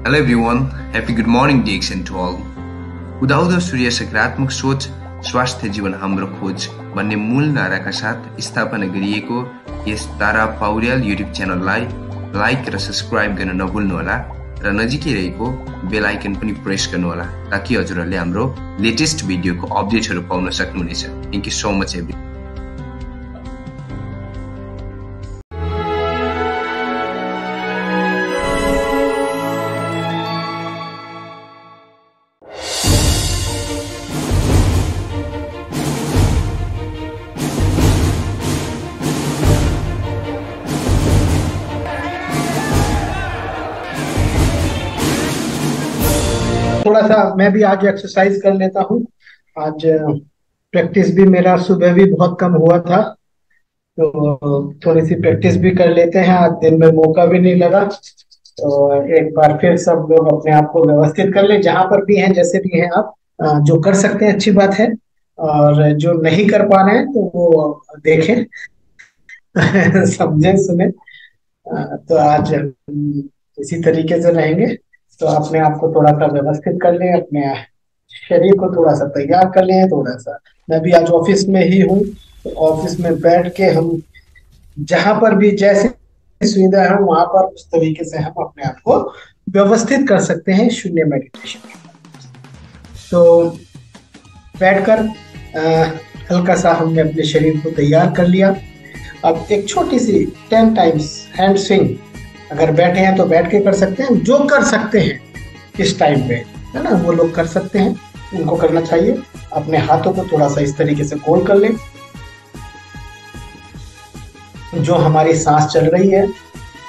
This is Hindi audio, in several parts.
Hello everyone, happy good morning DXN to all. उदाउँदो सूर्य सकारात्मक सोच स्वास्थ्य जीवन हाम्रो खोज भन्ने मूल नाराका साथ स्थापना गरिएको यस तारा पौड्याल युट्युब च्यानललाई लाइक र सब्स्क्राइब गर्न नभुल्नुहोला र नजिकै रहेको बेल आइकन पनि प्रेस गर्नुहोला ताकि हजुरहरूले हाम्रो लेटेस्ट भिडियोको अपडेटहरू पाउन सक्नुहुनेछ। Thank you so much every थोड़ा सा मैं भी आज एक्सरसाइज कर लेता हूँ। आज प्रैक्टिस भी मेरा सुबह भी बहुत कम हुआ था, तो थोड़ी सी प्रैक्टिस भी कर लेते हैं। आज दिन में मौका भी नहीं लगा, तो एक बार फिर सब लोग अपने आप को व्यवस्थित कर ले, जहां पर भी हैं जैसे भी हैं आप। जो कर सकते हैं अच्छी बात है, और जो नहीं कर पा रहे हैं तो वो देखें समझें सुने। तो आज इसी तरीके से रहेंगे। तो अपने आप को थोड़ा सा व्यवस्थित कर लें, अपने शरीर को थोड़ा सा तैयार कर लें। थोड़ा सा मैं भी आज ऑफिस में ही हूँ, तो ऑफिस में बैठ के हम जहां पर भी जैसे सुविधा है वहां पर उस तरीके से हम अपने आप को व्यवस्थित कर सकते हैं शून्य मेडिटेशन। तो बैठकर हल्का सा हमने अपने शरीर को तैयार कर लिया। अब एक छोटी सी 10 टाइम्स हैंड स्विंग, अगर बैठे हैं तो बैठ के कर सकते हैं। जो कर सकते हैं इस टाइम पे, है ना, वो लोग कर सकते हैं, उनको करना चाहिए। अपने हाथों को थोड़ा सा इस तरीके से गोल कर लें। जो हमारी सांस चल रही है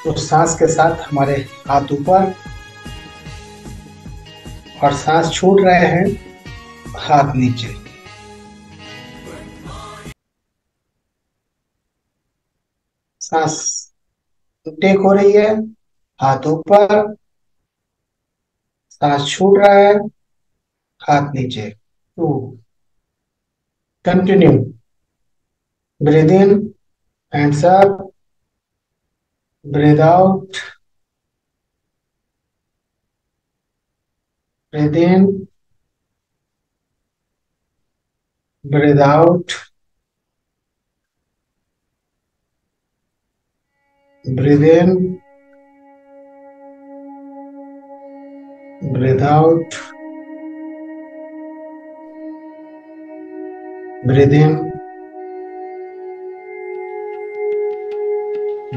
उस सांस के साथ हमारे हाथ ऊपर, और सांस छोड़ रहे हैं हाथ नीचे। सांस टेक हो रही है, हाथ ऊपर, सांस छूट रहा है, हाथ नीचे। 2 continue. Breathe in, hands up, breathe out, breathe in, breathe out, breathe in, breathe out, breathe in,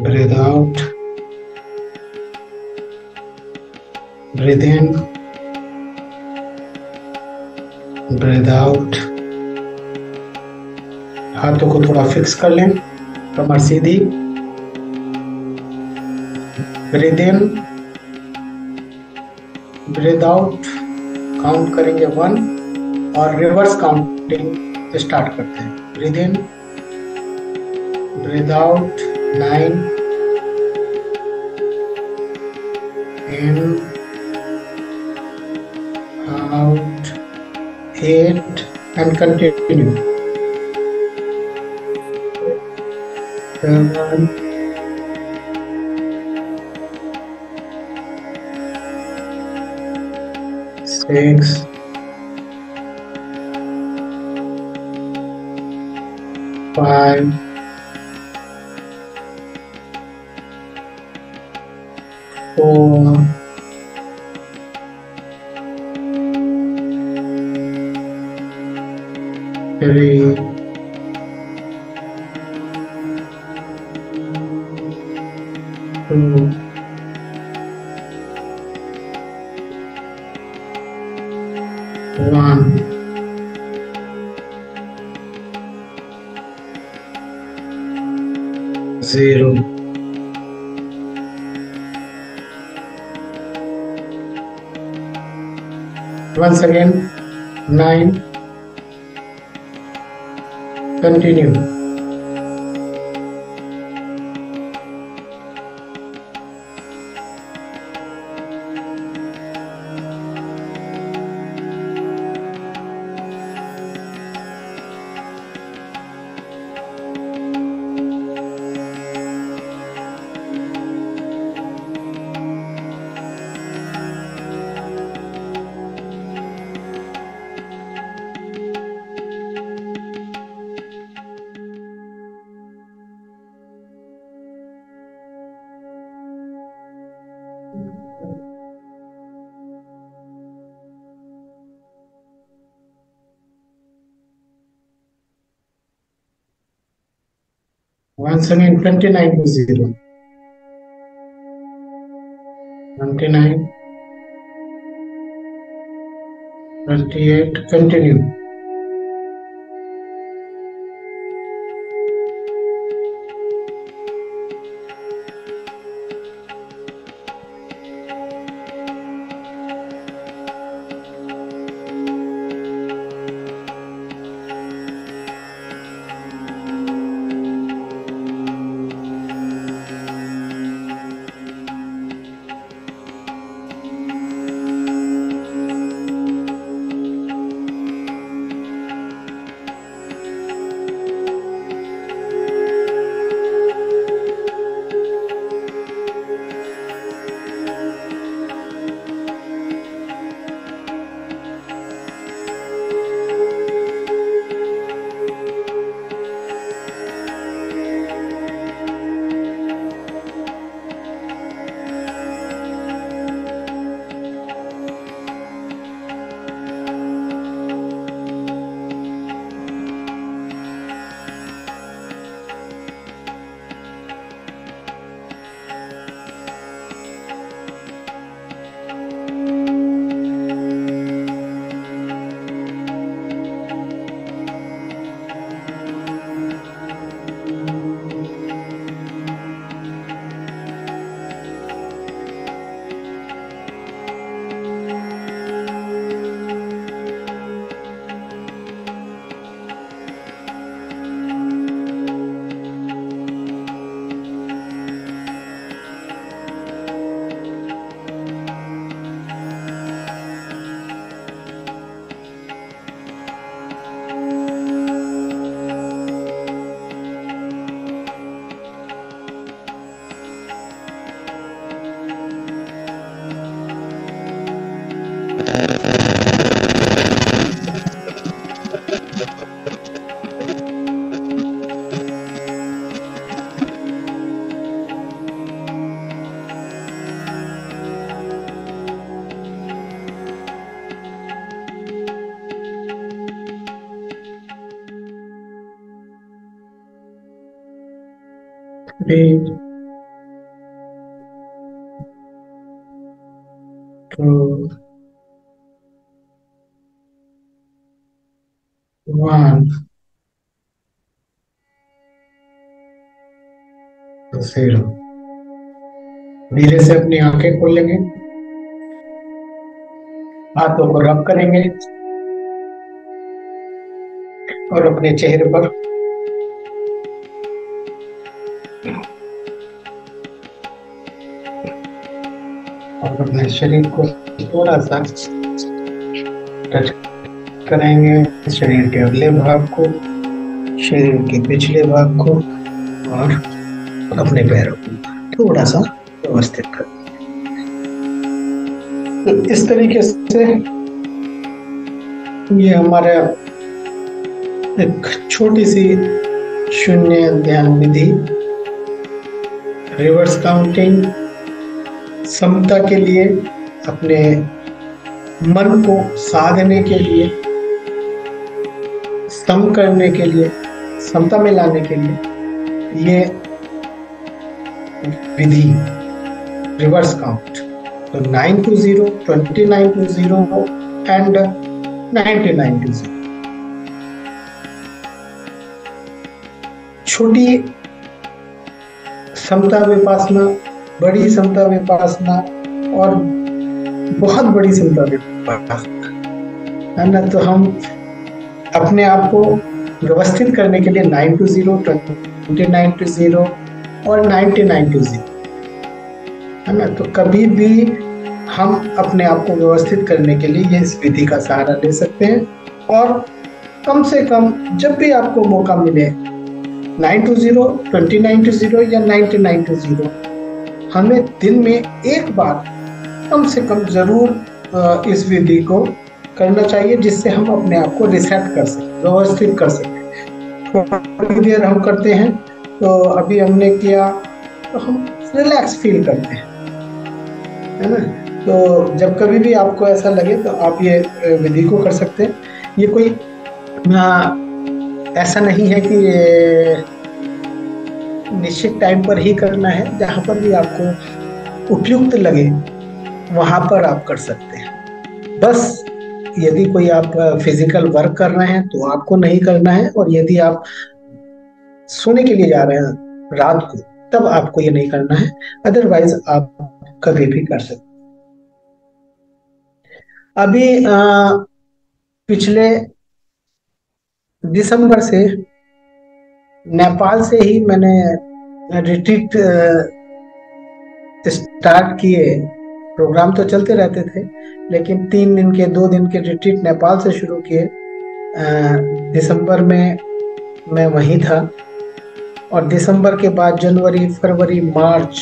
breathe out, breathe in, breathe out। हाथों को थोड़ा फिक्स कर लें, कमर सीधी। Breathe in, breathe out, count करेंगे 1 और रिवर्स काउंटिंग स्टार्ट करते हैं। Breathe in, breathe out 9, in, out 8 and continue. 7, 6, 5, 4, 3, 2, 1। Zero। Once again 9, continue। once again 29 to 0. 29, 28, continue. Three, two, one, 0। धीरे से अपनी आंखें खोलेंगे, हाथों को रब करेंगे और अपने चेहरे पर और अपने शरीर को थोड़ा सा टच करेंगे, शरीर के अगले भाग को, शरीर के पिछले भाग को और अपने पैरों को थोड़ा सा व्यवस्थित कर। तो इस तरीके से ये हमारा एक छोटी सी शून्य ध्यान विधि, रिवर्स काउंटिंग, समता के लिए, अपने मन को साधने के लिए, सम करने के लिए, समता में लाने के लिए ये विधि रिवर्स काउंट। तो 9 to 0, 29 to 0 एंड 99 to 0। छोटी समता विपासना, बड़ी समता विपासना और बहुत बड़ी समता विपासना, है ना। तो हम अपने आप को व्यवस्थित करने के लिए 9 to 0, 29 to 0 और 99 to 0, है ना। तो कभी भी हम अपने आप को व्यवस्थित करने के लिए इस विधि का सहारा ले सकते हैं और कम से कम जब भी आपको मौका मिले 9 to 0, 29 to 0 या 99 to 0, हमें दिन में एक बार कम से कम जरूर इस विधि को करना चाहिए, जिससे हम अपने आप को रिसेट कर सकें, व्यवस्थित कर सकें। थोड़ी देर हम करते हैं तो अभी हमने किया तो हम रिलैक्स फील करते हैं, है ना। तो जब कभी भी आपको ऐसा लगे तो आप ये विधि को कर सकते हैं। ये कोई ऐसा नहीं है कि निश्चित टाइम पर ही करना है। जहां पर भी आपको उपयुक्त लगे वहां पर आप कर सकते हैं। बस यदि कोई आप फिजिकल वर्क कर रहे हैं तो आपको नहीं करना है, और यदि आप सोने के लिए जा रहे हैं रात को तब आपको ये नहीं करना है। अदरवाइज आप कभी भी कर सकते हैं। अभी पिछले दिसंबर से नेपाल से ही मैंने रिट्रीट स्टार्ट किए। प्रोग्राम तो चलते रहते थे, लेकिन 3 दिन के 2 दिन के रिट्रीट नेपाल से शुरू किए। दिसंबर में मैं वहीं था, और दिसंबर के बाद जनवरी, फरवरी, मार्च,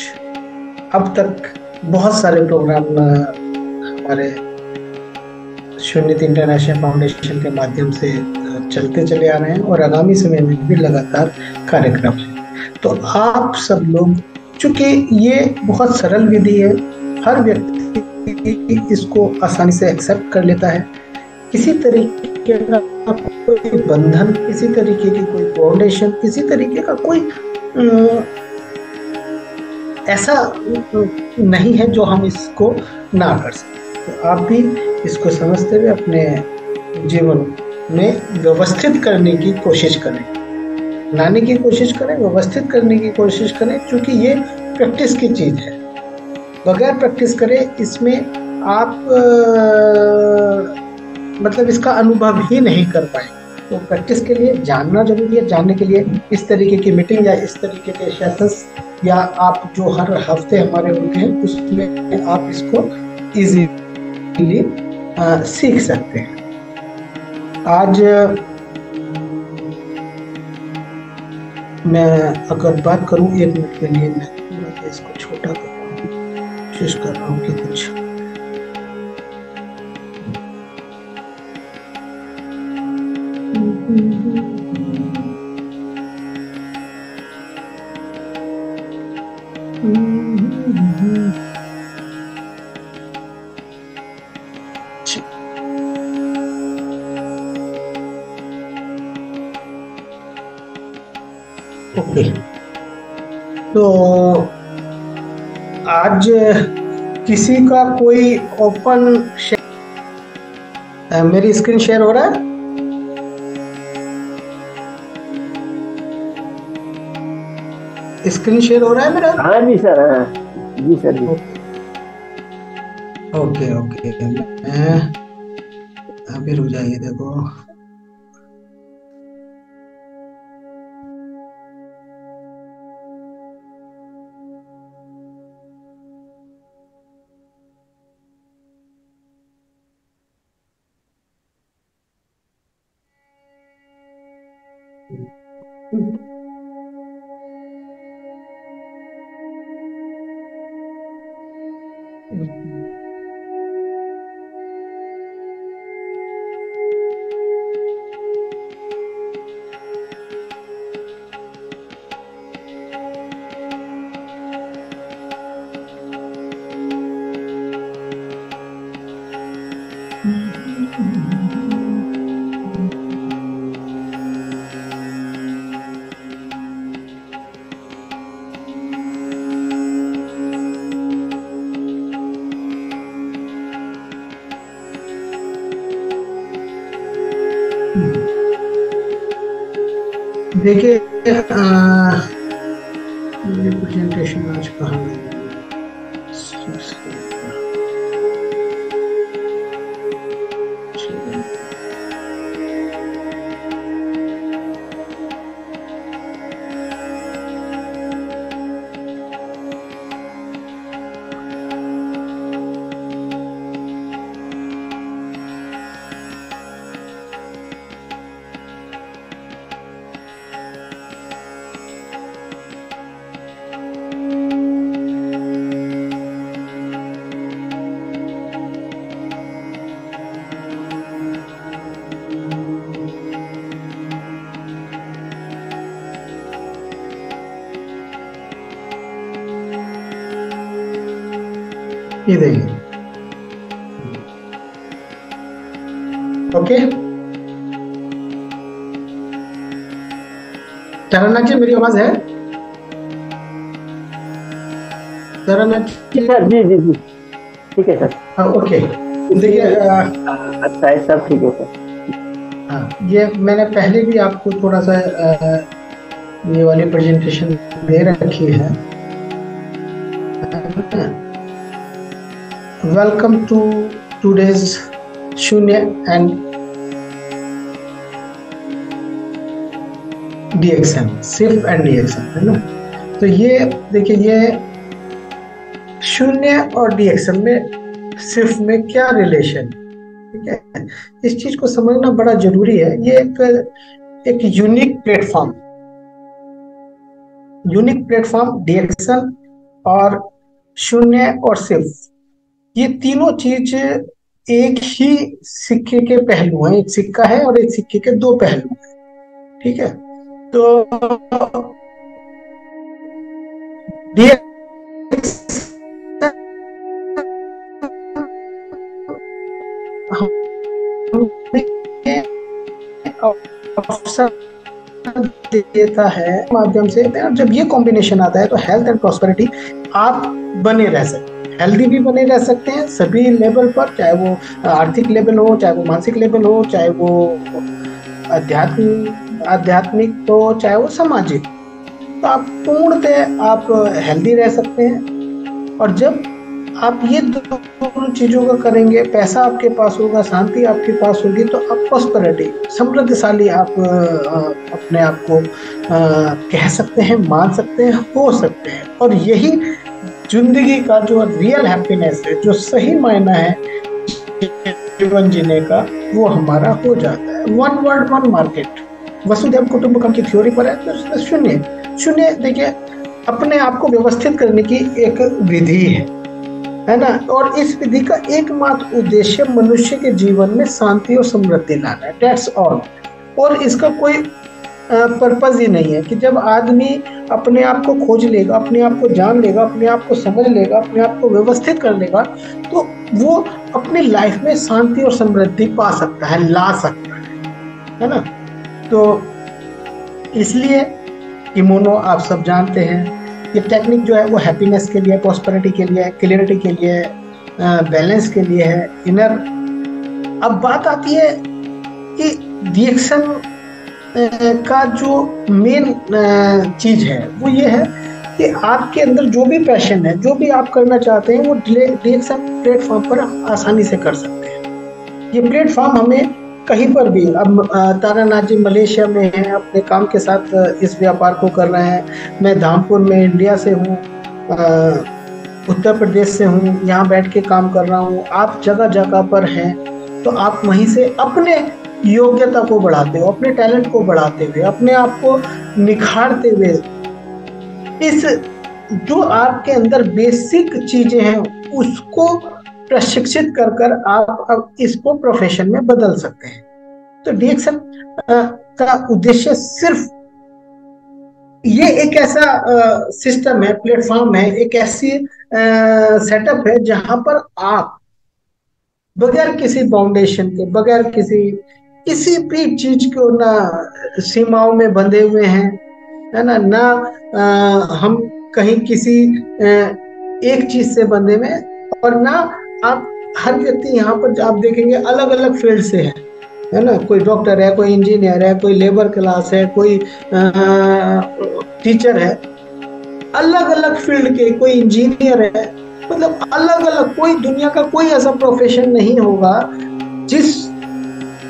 अब तक बहुत सारे प्रोग्राम हमारे शून्यत इंटरनेशनल फाउंडेशन के माध्यम से चलते चले आ रहे हैं, और आगामी समय में भी लगातार कार्यक्रम है। तो आप सब लोग, चूंकि ये बहुत सरल विधि है, हर व्यक्ति इसको आसानी से एक्सेप्ट कर लेता है। किसी तरीके का कोई बंधन, किसी तरीके की कोई फाउंडेशन, किसी तरीके का कोई ऐसा नहीं है जो हम इसको ना कर सकें। तो आप भी इसको समझते हुए अपने जीवन में व्यवस्थित करने की कोशिश करें, लाने की कोशिश करें, व्यवस्थित करने की कोशिश करें, क्योंकि ये प्रैक्टिस की चीज है। बगैर प्रैक्टिस करे इसमें आप मतलब इसका अनुभव ही नहीं कर पाएंगे। तो प्रैक्टिस के लिए जानना जरूरी है। जानने के लिए इस तरीके की मीटिंग या इस तरीके के सेशंस, या आप जो हर हफ्ते हमारे होते हैं उसमें आप इसको इजीली सीख सकते हैं। आज मैं अगर बात करूं 1 मिनट के लिए, मैं इसको छोटा कर रहा हूँ, कोशिश कर रहा हूँ कि कुछ ओके। तो आज किसी का कोई ओपन मेरी स्क्रीन शेयर हो रहा है? स्क्रीन शेयर हो रहा है मेरा? हाँ जी सर, हाँ जी सर जी। ओके ओके, मैं अभी रुक जाइए, देखो देखिए, मेरी प्रेजेंटेशन आज कहाँ गई? ये देखिए, ओके। तारानाथ जी, मेरी आवाज है? तारानाथ जी जी। सर, जी जी जी, ठीक है सर। हाँ, ओके। देखिए अच्छा है, सब ठीक है सर। हाँ, ये मैंने पहले भी आपको थोड़ा सा ये वाली प्रेजेंटेशन दे रखी है। वेलकम टू टूडेज शून्य एंड डीएक्सएम, सिर्फ एंड डीएक्सएम, है ना। तो ये देखिए, ये शून्य और डीएक्सएम में सिर्फ में क्या रिलेशन है, ठीक है। इस चीज को समझना बड़ा जरूरी है। ये एक यूनिक प्लेटफॉर्म डीएक्सएम और शून्य और सिर्फ, ये तीनों चीज एक ही सिक्के के पहलू हैं। एक सिक्का है और एक सिक्के के दो पहलू हैं, ठीक है। तो अवसर देता है माध्यम से, जब ये कॉम्बिनेशन आता है तो हेल्थ एंड प्रॉस्पेरिटी आप बने रह सकते हैं, हेल्दी भी बने रह सकते हैं सभी लेवल पर, चाहे वो आर्थिक लेवल हो, चाहे वो मानसिक लेवल हो, चाहे वो आध्यात्मिक हो, चाहे वो सामाजिक। तो आप पूर्णतः आप हेल्दी रह सकते हैं। और जब आप ये दोनों चीजों का करेंगे, पैसा आपके पास होगा, शांति आपके पास होगी, तो आप प्रॉस्पेरिटी, समृद्धशाली आप अपने आप को कह सकते हैं, मान सकते हैं, हो सकते हैं। और यही जिंदगी का जो रियल हैप्पीनेस है, जो सही मायना है जीवन जीने का, वो हमारा हो जाता है। वन वर्ल्ड वन मार्केट, वसुधैव कुटुंबकम की थ्योरी पर है। तो शून्य देखिए, अपने आप को व्यवस्थित करने की एक विधि है ना। और इस विधि का एकमात्र उद्देश्य मनुष्य के जीवन में शांति और समृद्धि लाना है, दैट्स ऑल। और इसका कोई पर्पज ही नहीं है कि जब आदमी अपने आप को खोज लेगा, अपने आप को जान लेगा, अपने आप को समझ लेगा, अपने आप को व्यवस्थित कर लेगा, तो वो अपनी लाइफ में शांति और समृद्धि पा सकता है, ला सकता है ना। तो इसलिए किमोनो आप सब जानते हैं, ये टेक्निक जो है वो हैप्पीनेस के लिए, प्रॉस्पेरिटी के लिए, क्लियरिटी के लिए, बैलेंस के लिए है, इनर। अब बात आती है कि डीएक्सएम का जो मेन चीज है वो ये है कि आपके अंदर जो भी पैशन है, जो भी आप करना चाहते हैं, वो डीएक्सएम प्लेटफॉर्म पर आसानी से कर सकते हैं। ये प्लेटफॉर्म हमें कहीं पर भी, अब तारानाथ जी मलेशिया में हैं, अपने काम के साथ इस व्यापार को कर रहे हैं। मैं धामपुर में इंडिया से हूँ, उत्तर प्रदेश से हूँ, यहाँ बैठ के काम कर रहा हूँ। आप जगह जगह पर हैं, तो आप वहीं से अपने योग्यता को बढ़ाते हो, अपने टैलेंट को बढ़ाते हुए, अपने आप को निखारते हुए, इस जो आपके अंदर बेसिक चीजें हैं उसको प्रशिक्षित कर कर आप अब इसको प्रोफेशन में बदल सकते हैं। तो डीएक्सएम का उद्देश्य सिर्फ ये एक ऐसा सिस्टम है, प्लेटफॉर्म है, एक ऐसी सेटअप है जहां पर आप बगैर किसी फाउंडेशन के, बगैर किसी भी चीज को, ना सीमाओं में बंधे हुए हैं, है ना हम कहीं किसी एक चीज से बंधे हुए, और ना आप हर व्यक्ति यहाँ पर आप देखेंगे अलग अलग फील्ड से है ना। कोई डॉक्टर है, कोई इंजीनियर है, कोई लेबर क्लास है, कोई टीचर है, अलग अलग फील्ड के, कोई इंजीनियर है, मतलब अलग अलग, कोई दुनिया का कोई ऐसा प्रोफेशन नहीं होगा जिस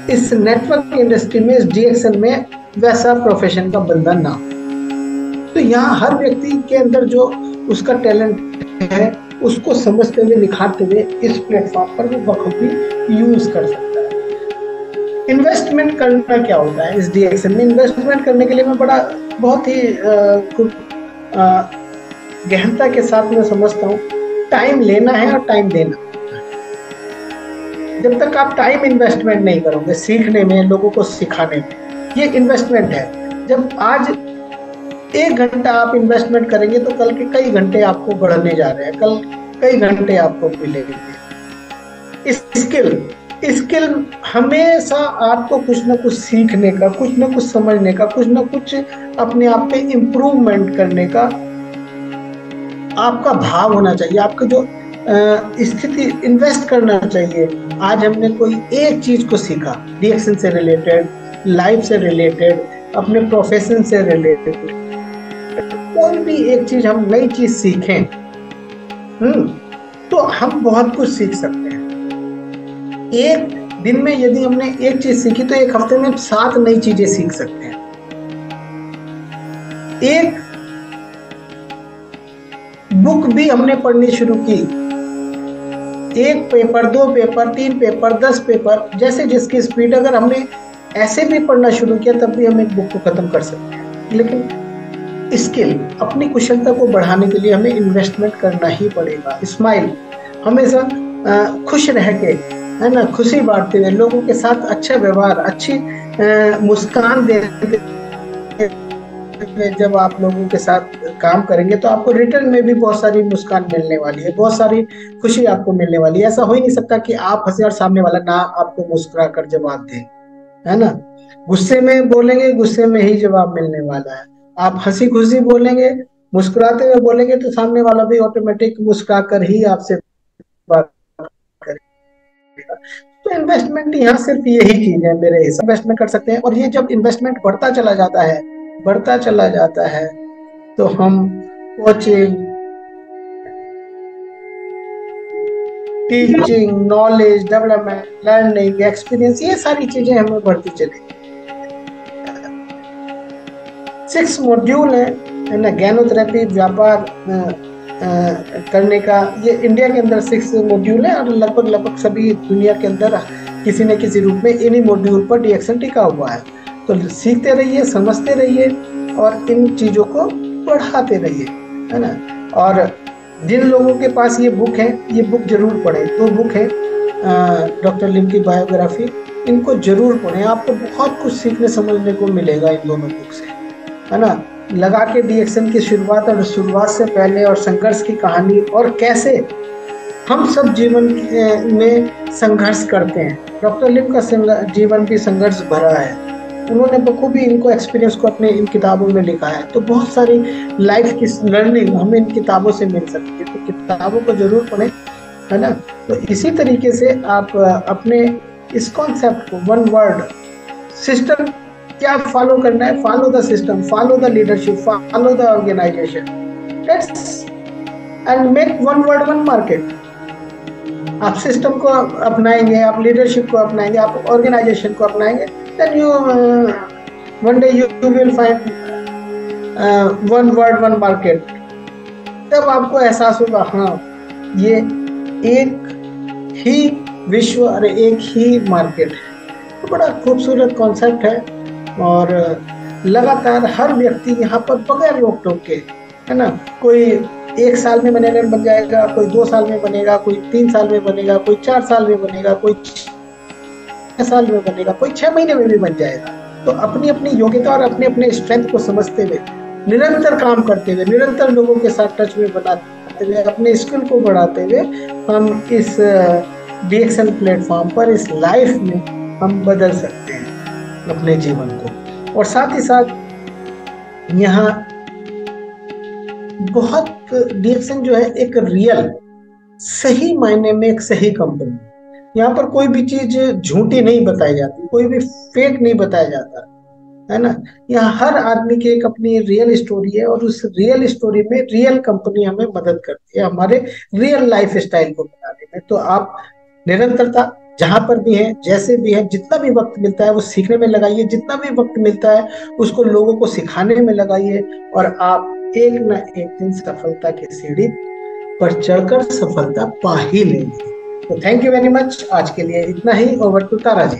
इस नेटवर्क इंडस्ट्री में, इस डीएक्सएम में वैसा प्रोफेशन का बंदा ना हो। तो यहाँ हर व्यक्ति के अंदर जो उसका टैलेंट है उसको समझते हुए, निखारते हुए इस प्लेटफॉर्म पर वो बखूबी यूज कर सकता है। इन्वेस्टमेंट करना क्या होता है इस डीएक्सएम में? इन्वेस्टमेंट करने के लिए मैं बहुत ही गहनता के साथ मैं समझता हूँ, टाइम लेना है और टाइम देना। जब तक आप टाइम इन्वेस्टमेंट नहीं करोगे सीखने में, लोगों को सिखाने में, ये इन्वेस्टमेंट है। जब आज 1 घंटा आप इन्वेस्टमेंट करेंगे तो कल के कई घंटे आपको बढ़ने जा रहे हैं, कल कई घंटे आपको मिलेंगे। स्किल हमेशा आपको कुछ ना कुछ सीखने का, कुछ ना कुछ समझने का, कुछ ना कुछ अपने आप पे इम्प्रूवमेंट करने का आपका भाव होना चाहिए, आपकी जो स्थिति, इन्वेस्ट करना चाहिए। आज हमने कोई एक चीज को सीखा, डीएक्शन से रिलेटेड, लाइफ से रिलेटेड, अपने प्रोफेशन से रिलेटेड, कोई भी एक चीज हम नई चीज सीखें, तो हम बहुत कुछ सीख सकते हैं। एक दिन में यदि हमने एक चीज सीखी तो एक हफ्ते में 7 नई चीजें सीख सकते हैं। एक बुक भी हमने पढ़नी शुरू की, 1 पेपर, 2 पेपर, 3 पेपर, 10 पेपर, जैसे जिसकी स्पीड, अगर हमने ऐसे भी पढ़ना शुरू किया तब भी हम एक बुक को खत्म कर सकते हैं। लेकिन स्किल, अपनी कुशलता को बढ़ाने के लिए हमें इन्वेस्टमेंट करना ही पड़ेगा। स्माइल, हमेशा खुश रह के, है ना, खुशी बांटते हुए, लोगों के साथ अच्छा व्यवहार, अच्छी मुस्कान देते, जब आप लोगों के साथ काम करेंगे तो आपको रिटर्न में भी बहुत सारी मुस्कान मिलने वाली है, बहुत सारी खुशी आपको मिलने वाली है। ऐसा हो ही नहीं सकता कि आप हंसे और सामने वाला ना आपको मुस्कुरा कर जवाब दे, है ना। गुस्से में बोलेंगे, गुस्से में ही जवाब मिलने वाला है। आप हंसी खुशी बोलेंगे, मुस्कुराते हुए बोलेंगे तो सामने वाला भी ऑटोमेटिक मुस्कुरा कर ही आपसे बात करेगा। तो इन्वेस्टमेंट यहाँ सिर्फ यही चीज है मेरे हिसाब, इन्वेस्टमेंट कर सकते हैं। और ये जब इन्वेस्टमेंट बढ़ता चला जाता है तो हम coaching, teaching, knowledge development, learning, experience, ये सारी चीजें हमें बढ़ती चलेगी। 6 मॉड्यूल है ना, ज्ञानोत्तरी, व्यापार करने का, ये इंडिया के अंदर 6 मॉड्यूल है और लगभग सभी दुनिया के अंदर किसी न किसी रूप में इन्हीं मॉड्यूल पर डीएक्शन टिका हुआ है। तो सीखते रहिए, समझते रहिए और इन चीजों को बढ़ाते रहिए, है ना। और जिन लोगों के पास ये बुक है, ये बुक जरूर पढ़ें। 2 बुक है डॉक्टर लिम की बायोग्राफी, इनको जरूर पढ़ें। आपको बहुत कुछ सीखने समझने को मिलेगा इन दोनों बुक से, है ना। लगा के डीएक्शन की शुरुआत और शुरुआत से पहले और संघर्ष की कहानी, और कैसे हम सब जीवन में संघर्ष करते हैं। डॉक्टर लिम का जीवन भी संघर्ष भरा है, उन्होंने बखूबी इनको एक्सपीरियंस को अपने इन किताबों में लिखा है। तो बहुत सारी लाइफ की लर्निंग हमें इन किताबों से मिल सकती है, तो किताबों को जरूर पढ़ें, है ना। तो इसी तरीके से आप अपने इस कॉन्सेप्ट को, वन वर्ड सिस्टम, क्या फॉलो करना है, follow the system, follow the leadership, follow the organisation, and make one word one market. आप सिस्टम को अपनाएंगे, आप लीडरशिप को अपनाएंगे, आप ऑर्गेनाइजेशन को अपनाएंगे, then you one day you will find one word one market। तब आपको एहसास होगा, हाँ, ये एक ही विश्व और एक ही मार्केट है। तो बड़ा खूबसूरत कॉन्सेप्ट है और लगातार हर व्यक्ति यहाँ पर बगैर रोक टोक के, है ना, कोई 1 साल में मैनेजर बन जाएगा, कोई 2 साल में बनेगा, कोई 3 साल में बनेगा, कोई 4 साल में बनेगा, कोई 6 साल में बनेगा, कोई 6 महीने में भी बन जाएगा। तो अपनी अपनी योग्यता और अपने अपने स्ट्रेंथ को समझते हुए, निरंतर काम करते हुए, निरंतर लोगों के साथ टच में बनाते हुए, अपने स्किल को बढ़ाते हुए हम इस डीएक्शन प्लेटफॉर्म पर, इस लाइफ में हम बदल सकते हैं अपने जीवन को। और साथ ही साथ यहाँ बहुत डीएक्शन जो है एक रियल, सही मायने में एक सही कंपनी। यहाँ पर कोई भी चीज झूठी नहीं बताई जाती, कोई भी फेक नहीं बताया जाता, है ना। यहाँ हर आदमी की एक अपनी रियल स्टोरी है और उस रियल स्टोरी में रियल कंपनी हमें मदद करती है हमारे रियल लाइफ स्टाइल को बनाने में। तो आप निरंतरता जहां पर भी हैं, जैसे भी हैं, जितना भी वक्त मिलता है वो सीखने में लगाइए, जितना भी वक्त मिलता है उसको लोगों को सिखाने में लगाइए, और आप एक ना एक दिन सफलता की सीढ़ी पर चढ़कर सफलता पा ही लेंगे। तो थैंक यू वेरी मच, आज के लिए इतना ही। Over to Tara ji.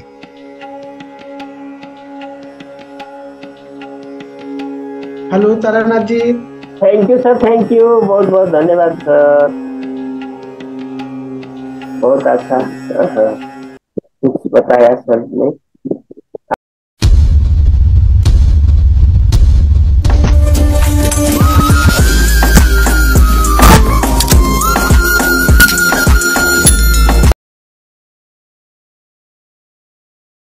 Hello Taranath ji. Thank you sir, thank you, बहुत बहुत धन्यवाद सर, बहुत अच्छा कुछ बताया सर ने।